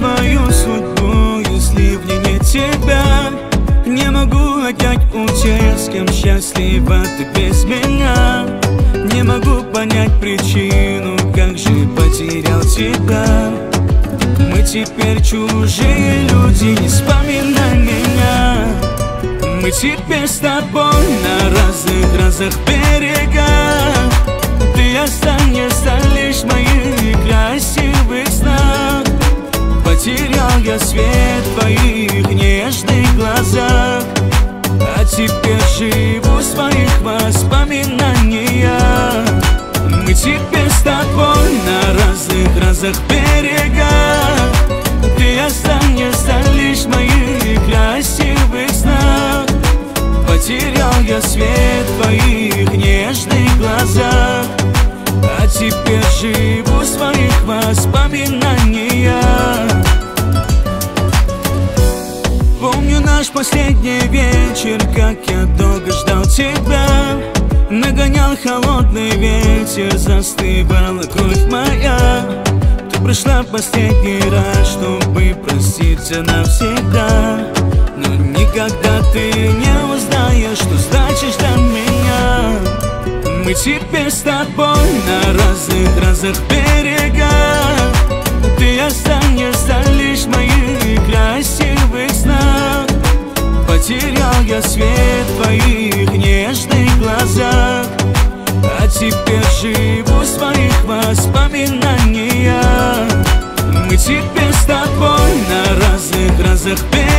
свою судьбу, если в ней нет тебя. Не могу опять утерять, с кем счастлива ты без меня. Не могу понять причину, как же потерял тебя. Мы теперь чужие люди, не вспоминай меня. Мы теперь с тобой на разных берегах. Ты останешься лишь в моих красивых снах. Потерял я свет в твоих нежных глазах, а теперь живу в своих воспоминаниях. Мы теперь с тобой на разных берегах. Ты останешься лишь в моих красивых снах. Потерял я свет в твоих нежных глазах, а теперь живу в своих воспоминаниях. Помню наш последний вечер, как я долго ждал тебя. Нагонял холодный ветер, застывала кровь моя. Ты пришла последний раз, чтобы проститься навсегда. Но никогда ты не узнаешь, что значишь для меня. Мы теперь с тобой на разных берегах. Ты останешься лишь в моих красивых снах. Потерял я свет в твоих нежных глазах, а теперь живу в своих воспоминаниях. Мы теперь с тобой на разных берегах.